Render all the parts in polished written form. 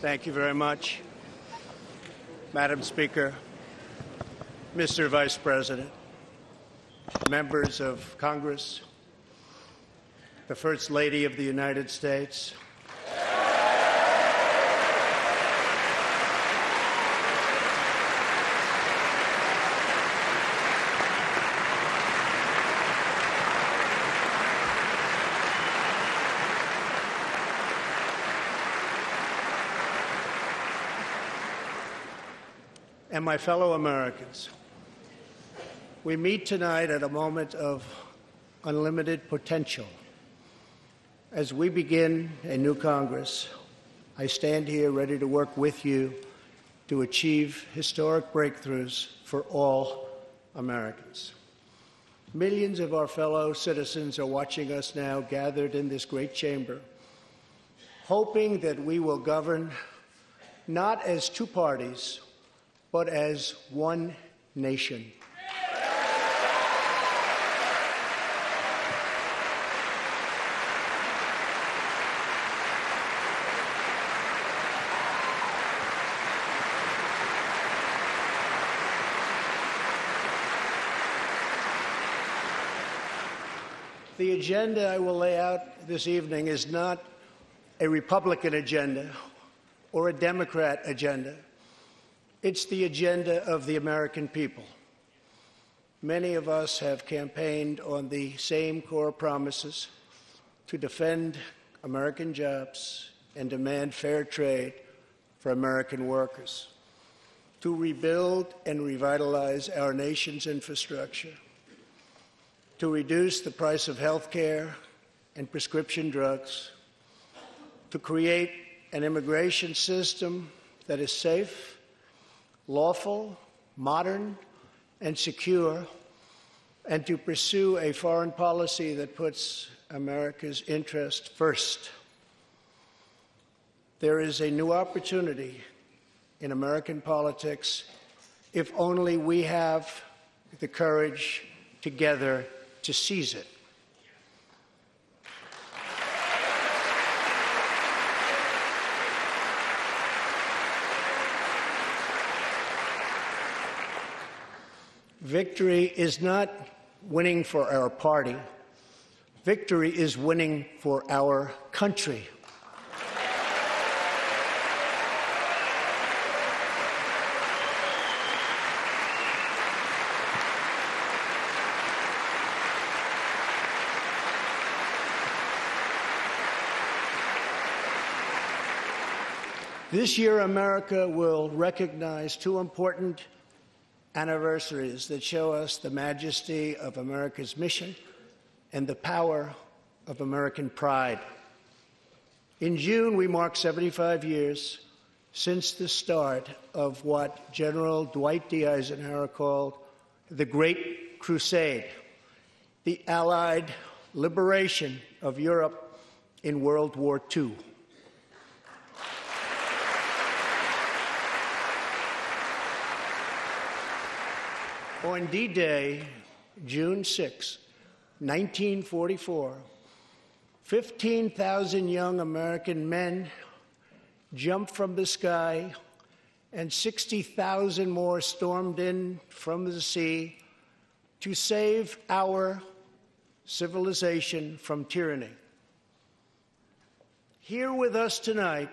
Thank you very much. Madam Speaker, Mr. Vice President, members of Congress, the First Lady of the United States, and my fellow Americans. We meet tonight at a moment of unlimited potential. As we begin a new Congress, I stand here ready to work with you to achieve historic breakthroughs for all Americans. Millions of our fellow citizens are watching us now gathered in this great chamber, hoping that we will govern not as two parties, but as one nation. The agenda I will lay out this evening is not a Republican agenda or a Democrat agenda. It's the agenda of the American people. Many of us have campaigned on the same core promises: to defend American jobs and demand fair trade for American workers, to rebuild and revitalize our nation's infrastructure, to reduce the price of health care and prescription drugs, to create an immigration system that is safe, lawful, modern, and secure, and to pursue a foreign policy that puts America's interest first. There is a new opportunity in American politics if only we have the courage together to seize it. Victory is not winning for our party. Victory is winning for our country. This year, America will recognize two important anniversaries that show us the majesty of America's mission and the power of American pride. In June, we mark 75 years since the start of what General Dwight D. Eisenhower called the Great Crusade, the Allied liberation of Europe in World War II. On D-Day, June 6, 1944, 15,000 young American men jumped from the sky, and 60,000 more stormed in from the sea to save our civilization from tyranny. Here with us tonight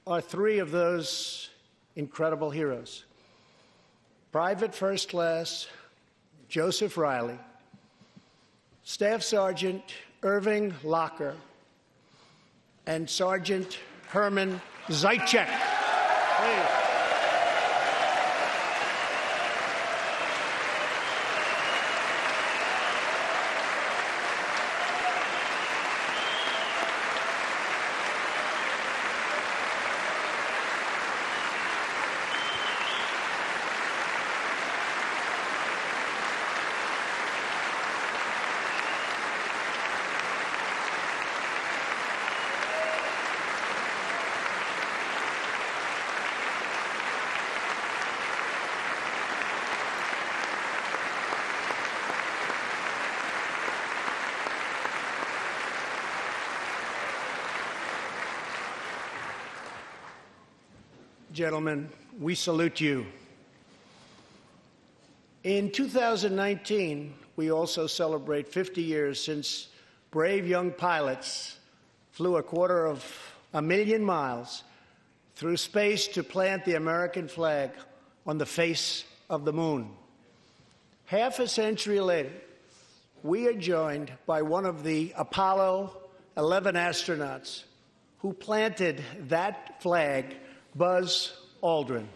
are three of those incredible heroes: Private First Class Joseph Riley, Staff Sergeant Irving Locker, and Sergeant Herman Zaitchik. Please. gentlemen, we salute you. In 2019, we also celebrate 50 years since brave young pilots flew 250,000 miles through space to plant the American flag on the face of the moon. Half a century later, we are joined by one of the Apollo 11 astronauts who planted that flag, Buzz Aldrin.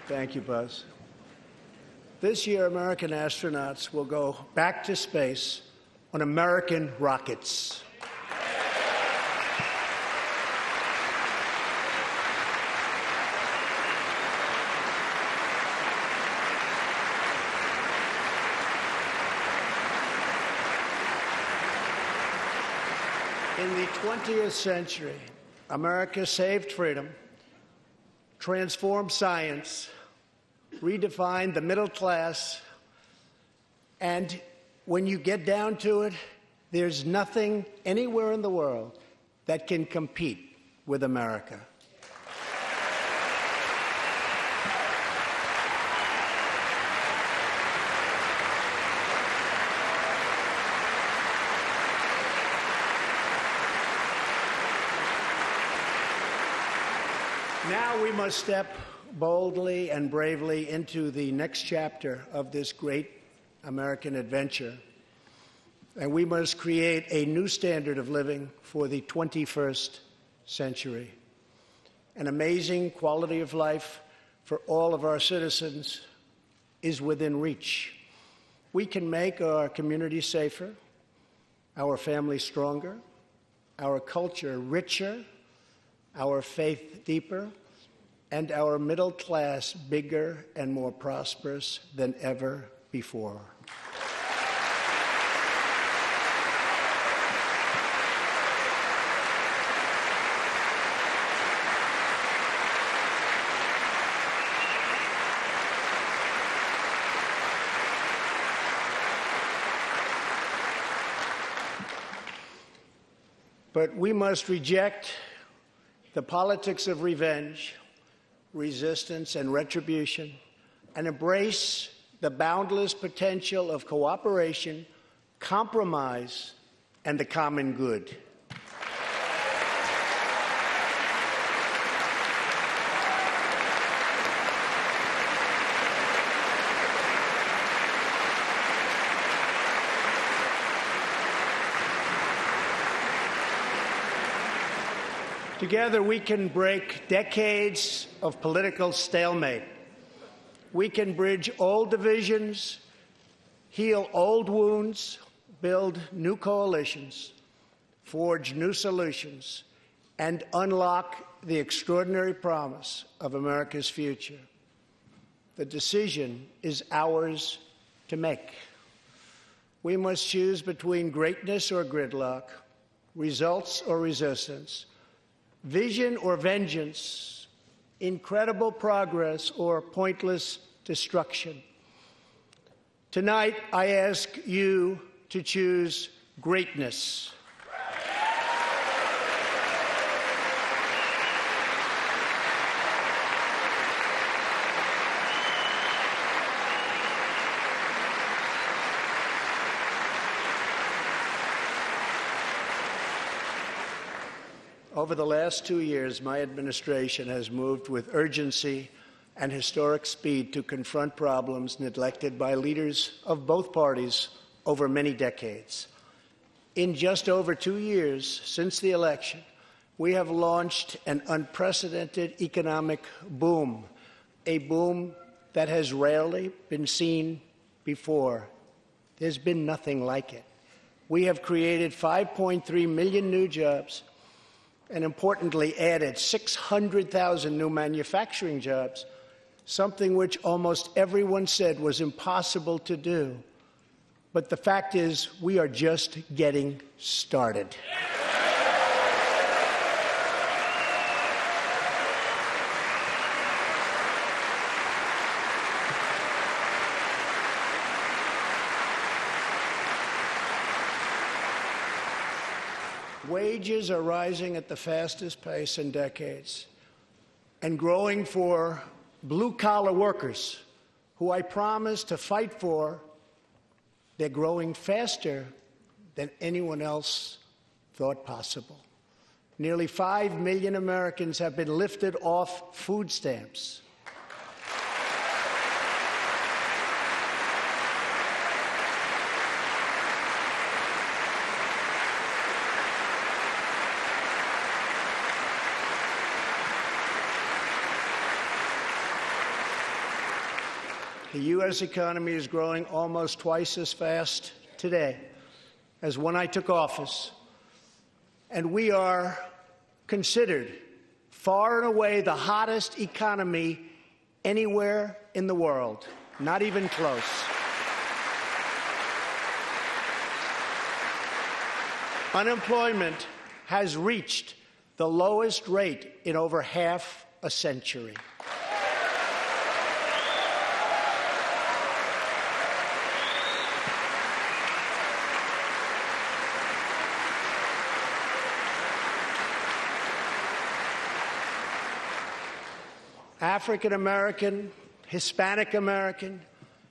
Thank you, Buzz. This year, American astronauts will go back to space on American rockets. In the 20th century, America saved freedom, transformed science, redefined the middle class, and when you get down to it, there's nothing anywhere in the world that can compete with America. Now we must step boldly and bravely into the next chapter of this great American adventure, and we must create a new standard of living for the 21st century. An amazing quality of life for all of our citizens is within reach. We can make our community safer, our families stronger, our culture richer, our faith deeper, and our middle class bigger and more prosperous than ever before. But we must reject the politics of revenge, resistance, and retribution, and embrace the boundless potential of cooperation, compromise, and the common good. Together, we can break decades of political stalemate. We can bridge old divisions, heal old wounds, build new coalitions, forge new solutions, and unlock the extraordinary promise of America's future. The decision is ours to make. We must choose between greatness or gridlock, results or resistance, vision or vengeance, incredible progress or pointless destruction. Tonight, I ask you to choose greatness. Over the last 2 years, my administration has moved with urgency and historic speed to confront problems neglected by leaders of both parties over many decades. In just over 2 years since the election, we have launched an unprecedented economic boom, a boom that has rarely been seen before. There's been nothing like it. We have created 5.3 million new jobs, and importantly added 600,000 new manufacturing jobs, something which almost everyone said was impossible to do. But the fact is, we are just getting started. Wages are rising at the fastest pace in decades and growing for blue-collar workers who I promised to fight for. They're growing faster than anyone else thought possible. Nearly 5 million Americans have been lifted off food stamps. The U.S. economy is growing almost twice as fast today as when I took office, and we are considered far and away the hottest economy anywhere in the world, not even close. Unemployment has reached the lowest rate in over half a century. African American, Hispanic American,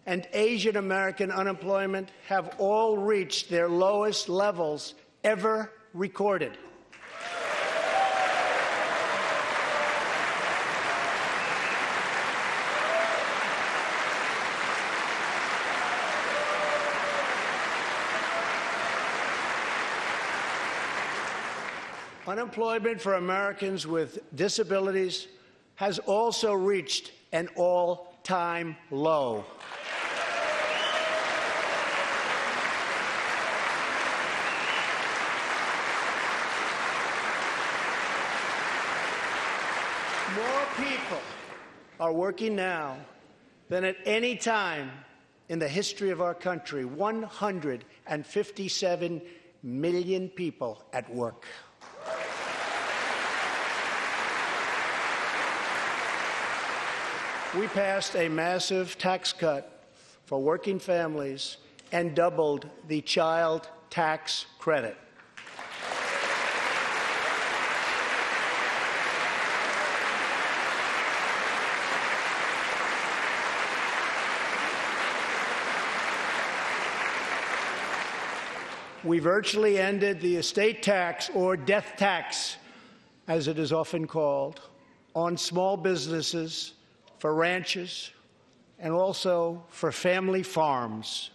and Asian American unemployment have all reached their lowest levels ever recorded. Unemployment for Americans with disabilities has also reached an all-time low. More people are working now than at any time in the history of our country. 157 million people at work. We passed a massive tax cut for working families and doubled the child tax credit. We virtually ended the estate tax, or death tax, as it is often called, on small businesses, for ranches, and also for family farms.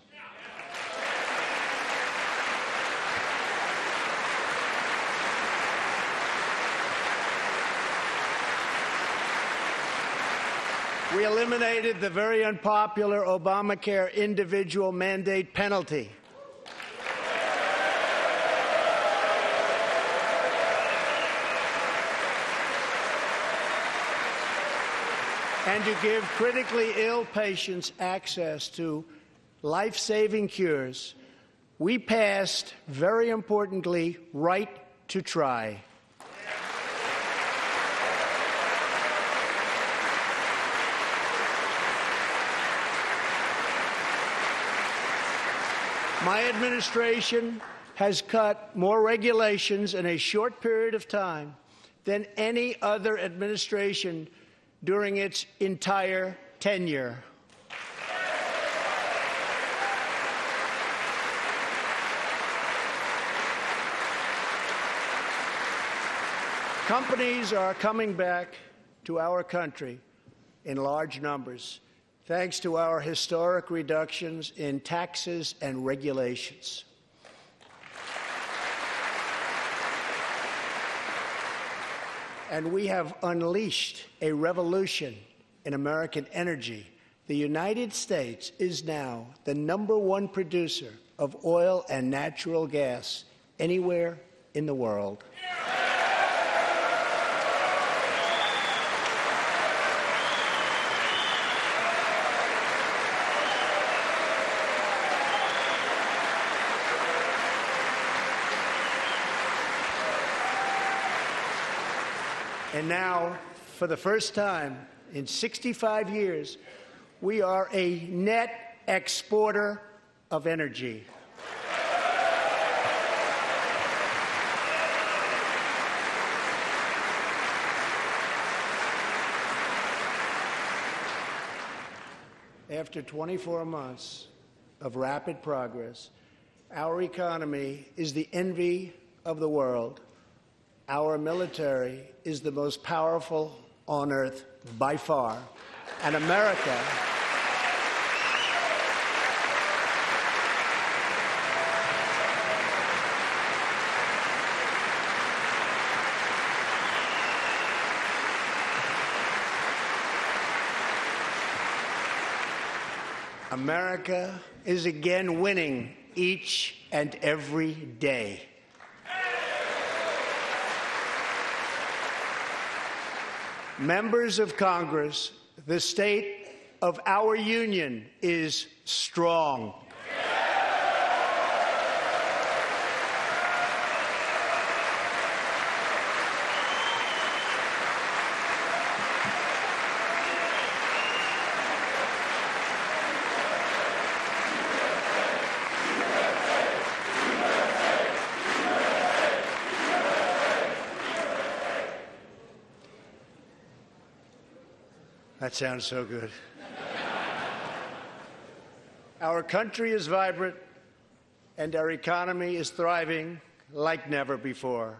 We eliminated the very unpopular Obamacare individual mandate penalty. And to give critically ill patients access to life-saving cures, we passed, very importantly, Right to Try. My administration has cut more regulations in a short period of time than any other administration during its entire tenure. Companies are coming back to our country in large numbers, thanks to our historic reductions in taxes and regulations. And we have unleashed a revolution in American energy. The United States is now the #1 producer of oil and natural gas anywhere in the world. And now, for the first time in 65 years, we are a net exporter of energy. After 24 months of rapid progress, our economy is the envy of the world. Our military is the most powerful on earth by far. And America America is again winning each and every day. Members of Congress, the state of our union is strong. That sounds so good. Our country is vibrant, and our economy is thriving like never before.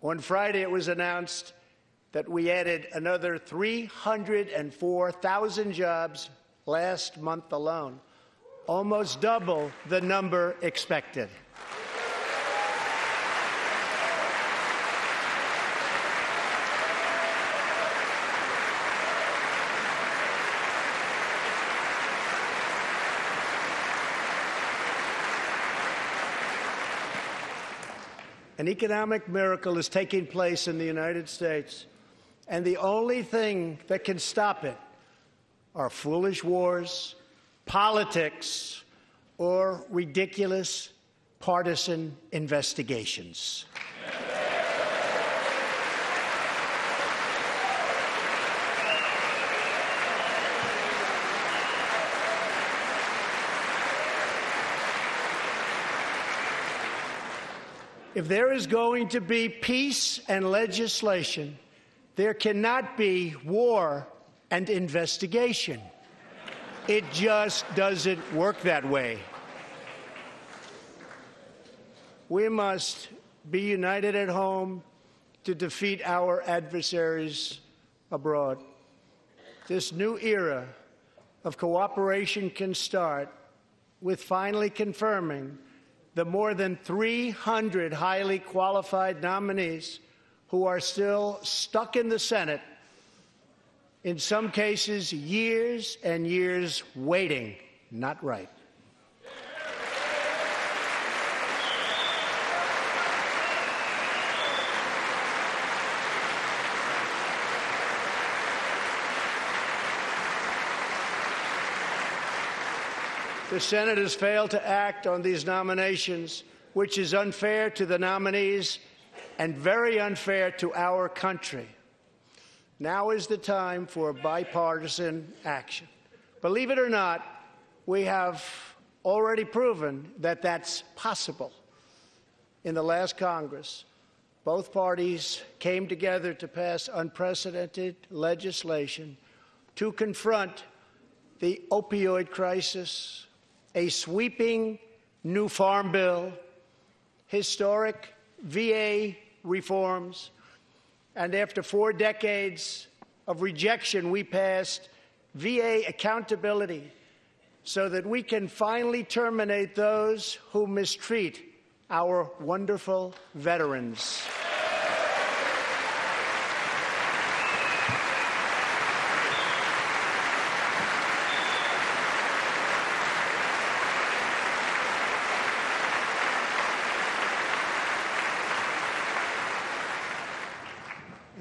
On Friday, it was announced that we added another 304,000 jobs last month alone, almost double the number expected. An economic miracle is taking place in the United States, and the only thing that can stop it are foolish wars, politics, or ridiculous partisan investigations. If there is going to be peace and legislation, there cannot be war and investigation. It just doesn't work that way. We must be united at home to defeat our adversaries abroad. This new era of cooperation can start with finally confirming the more than 300 highly qualified nominees who are still stuck in the Senate, in some cases years and years waiting. Not right. The Senate has failed to act on these nominations, which is unfair to the nominees and very unfair to our country. Now is the time for bipartisan action. Believe it or not, we have already proven that that's possible. In the last Congress, both parties came together to pass unprecedented legislation to confront the opioid crisis, a sweeping new farm bill, historic VA reforms, and after 4 decades of rejection, we passed VA accountability so that we can finally terminate those who mistreat our wonderful veterans.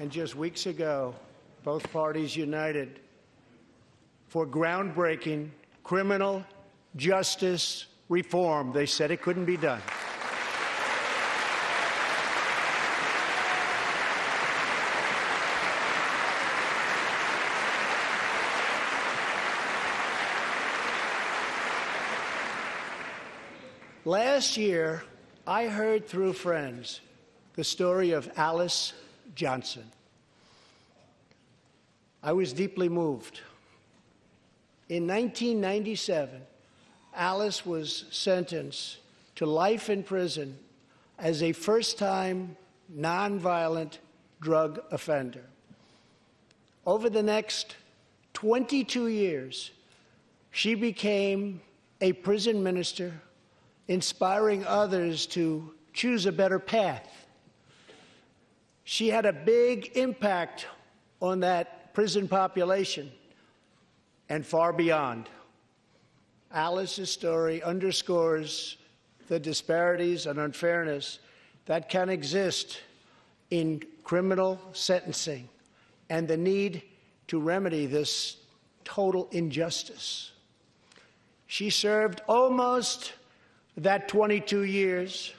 And just weeks ago, both parties united for groundbreaking criminal justice reform. They said it couldn't be done. Last year, I heard through friends the story of Alice Johnson. I was deeply moved. In 1997, Alice was sentenced to life in prison as a first-time nonviolent drug offender. Over the next 22 years, she became a prison minister, inspiring others to choose a better path. She had a big impact on that prison population and far beyond. Alice's story underscores the disparities and unfairness that can exist in criminal sentencing and the need to remedy this total injustice. She served almost that 22 years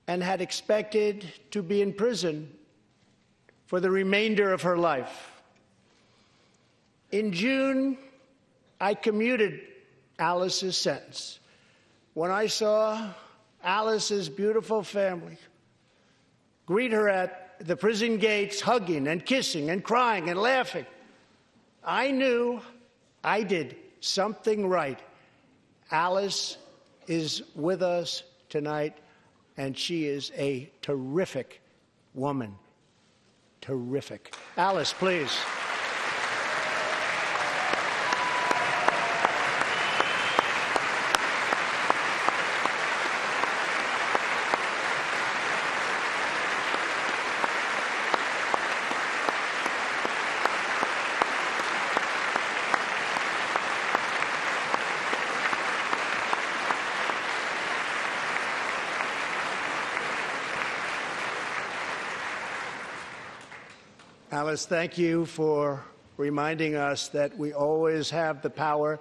and had expected to be in prison for the remainder of her life. In June, I commuted Alice's sentence. When I saw Alice's beautiful family greet her at the prison gates, hugging and kissing and crying and laughing, I knew I did something right. Alice is with us tonight, and she is a terrific woman. Terrific. Alice, please. Alice, thank you for reminding us that we always have the power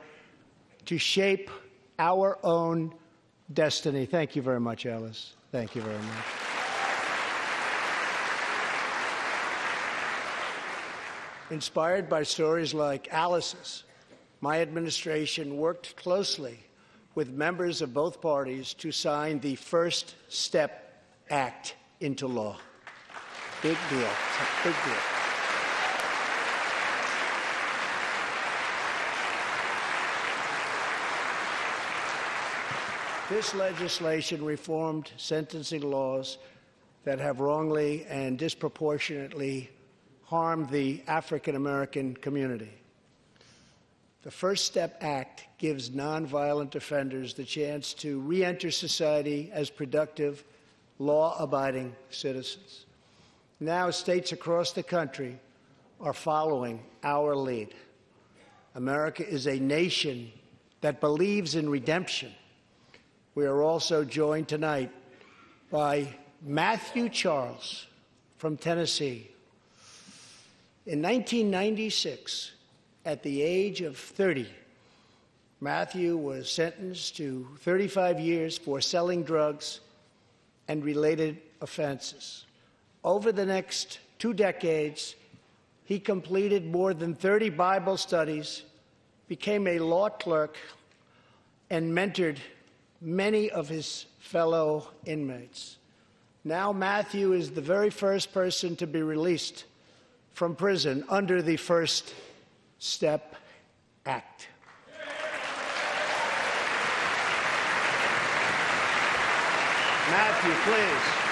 to shape our own destiny. Thank you very much, Alice. Thank you very much. Inspired by stories like Alice's, my administration worked closely with members of both parties to sign the First Step Act into law. Big deal. It's a big deal. This legislation reformed sentencing laws that have wrongly and disproportionately harmed the African American community. The First Step Act gives nonviolent offenders the chance to re-enter society as productive, law-abiding citizens. Now, states across the country are following our lead. America is a nation that believes in redemption. We are also joined tonight by Matthew Charles from Tennessee. In 1996, at the age of 30, Matthew was sentenced to 35 years for selling drugs and related offenses. Over the next 2 decades, he completed more than 30 Bible studies, became a law clerk, and mentored many of his fellow inmates. Now Matthew is the very first person to be released from prison under the First Step Act. Matthew, please.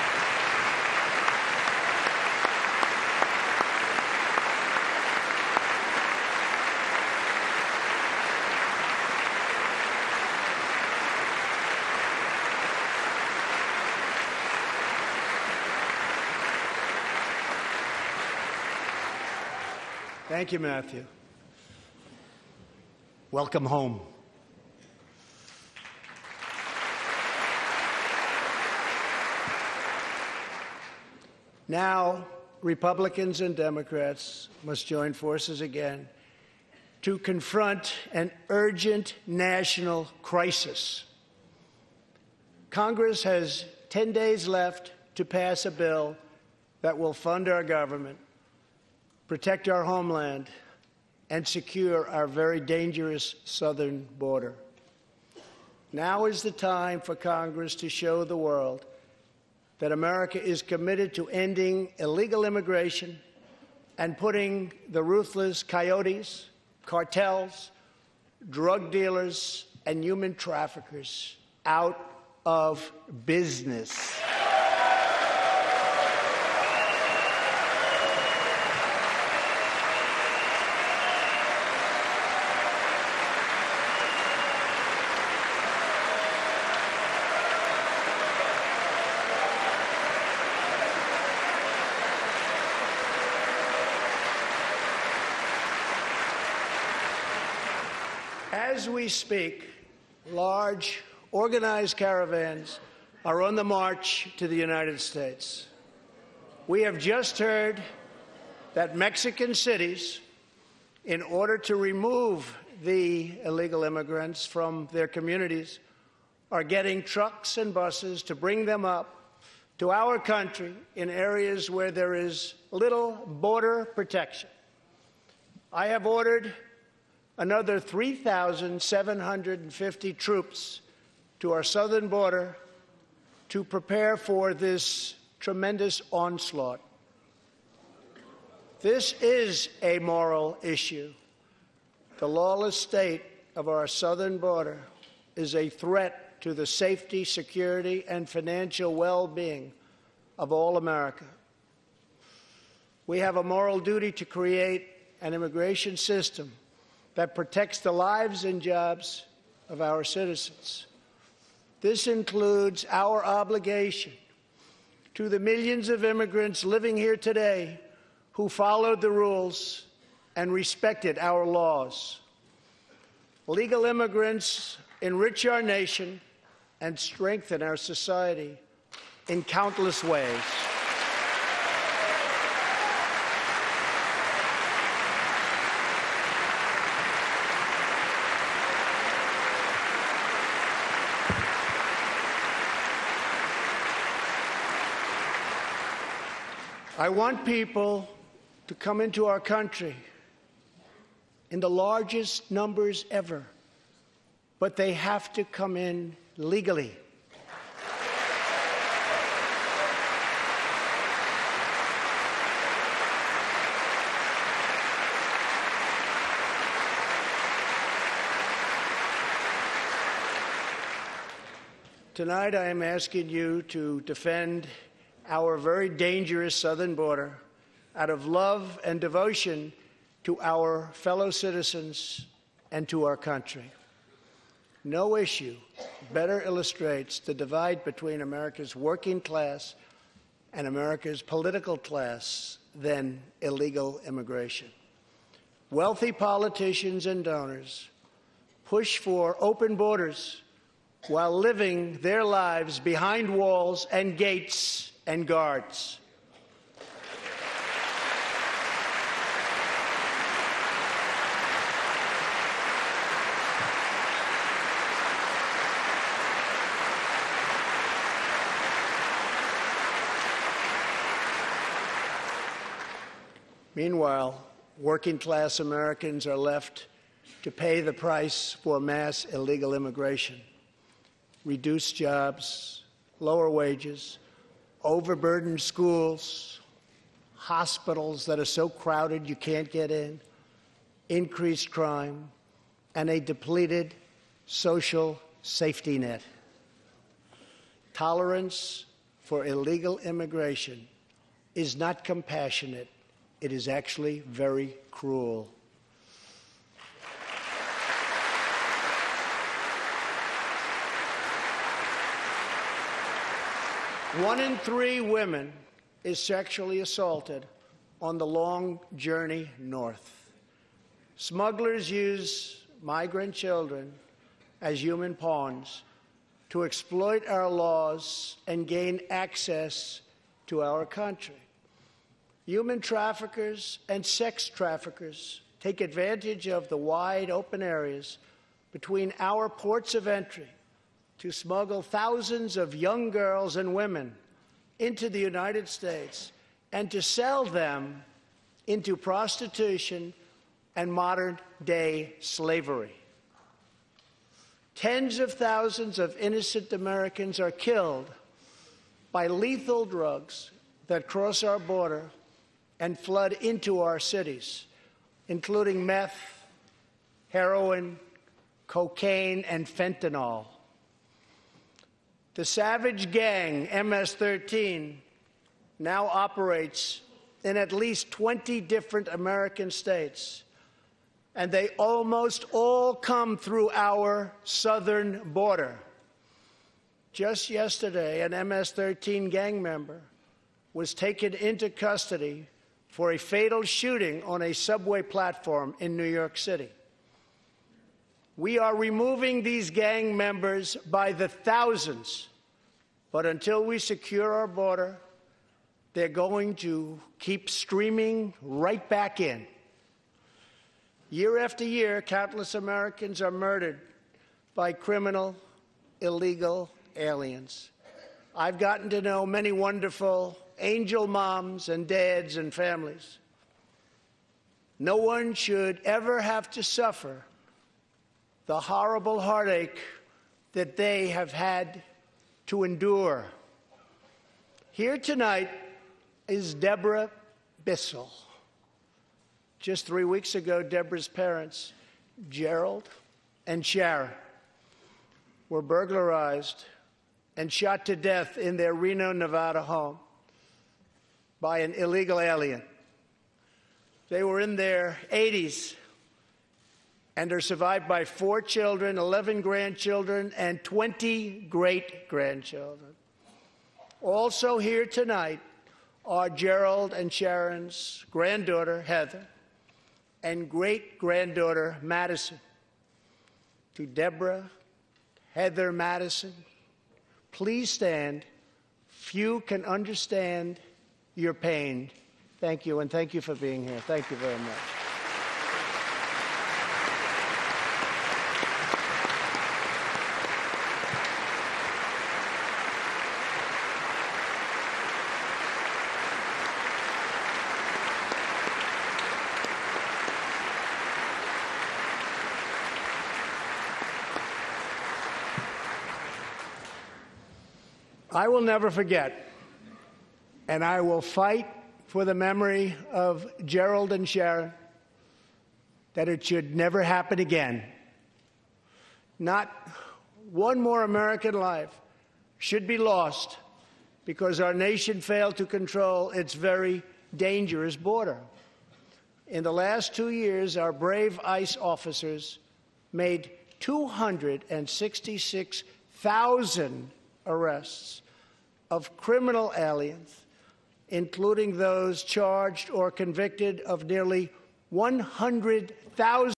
Thank you, Matthew. Welcome home. Now, Republicans and Democrats must join forces again to confront an urgent national crisis. Congress has 10 days left to pass a bill that will fund our government, protect our homeland, and secure our very dangerous southern border. Now is the time for Congress to show the world that America is committed to ending illegal immigration and putting the ruthless coyotes, cartels, drug dealers, and human traffickers out of business. As we speak, large, organized caravans are on the march to the United States. We have just heard that Mexican cities, in order to remove the illegal immigrants from their communities, are getting trucks and buses to bring them up to our country in areas where there is little border protection. I have ordered another 3,750 troops to our southern border to prepare for this tremendous onslaught. This is a moral issue. The lawless state of our southern border is a threat to the safety, security, and financial well-being of all America. We have a moral duty to create an immigration system that protects the lives and jobs of our citizens. This includes our obligation to the millions of immigrants living here today who followed the rules and respected our laws. Legal immigrants enrich our nation and strengthen our society in countless ways. I want people to come into our country in the largest numbers ever, but they have to come in legally. Tonight, I am asking you to defend our very dangerous southern border out of love and devotion to our fellow citizens and to our country. No issue better illustrates the divide between America's working class and America's political class than illegal immigration. Wealthy politicians and donors push for open borders while living their lives behind walls and gates and guards. Meanwhile, working-class Americans are left to pay the price for mass illegal immigration. Reduced jobs, lower wages, overburdened schools, hospitals that are so crowded you can't get in, increased crime, and a depleted social safety net. Tolerance for illegal immigration is not compassionate. It is actually very cruel. One in 3 women is sexually assaulted on the long journey north. Smugglers use migrant children as human pawns to exploit our laws and gain access to our country. Human traffickers and sex traffickers take advantage of the wide open areas between our ports of entry to smuggle thousands of young girls and women into the United States and to sell them into prostitution and modern-day slavery. Tens of thousands of innocent Americans are killed by lethal drugs that cross our border and flood into our cities, including meth, heroin, cocaine, and fentanyl. The savage gang, MS-13, now operates in at least 20 different American states, and they almost all come through our southern border. Just yesterday, an MS-13 gang member was taken into custody for a fatal shooting on a subway platform in New York City. We are removing these gang members by the thousands, but until we secure our border, they're going to keep streaming right back in. Year after year, countless Americans are murdered by criminal, illegal aliens. I've gotten to know many wonderful angel moms and dads and families. No one should ever have to suffer the horrible heartache that they have had to endure. Here tonight is Deborah Bissell. Just 3 weeks ago, Deborah's parents, Gerald and Sharon, were burglarized and shot to death in their Reno, Nevada home by an illegal alien. They were in their 80s and are survived by 4 children, 11 grandchildren, and 20 great-grandchildren. Also here tonight are Gerald and Sharon's granddaughter, Heather, and great-granddaughter, Madison. To Deborah, Heather, Madison, please stand. Few can understand your pain. Thank you, and thank you for being here. Thank you very much. I will never forget, and I will fight for the memory of Gerald and Sharon, that it should never happen again. Not one more American life should be lost because our nation failed to control its very dangerous border. In the last 2 years, our brave ICE officers made 266,000 arrests of criminal aliens, including those charged or convicted of nearly 100,000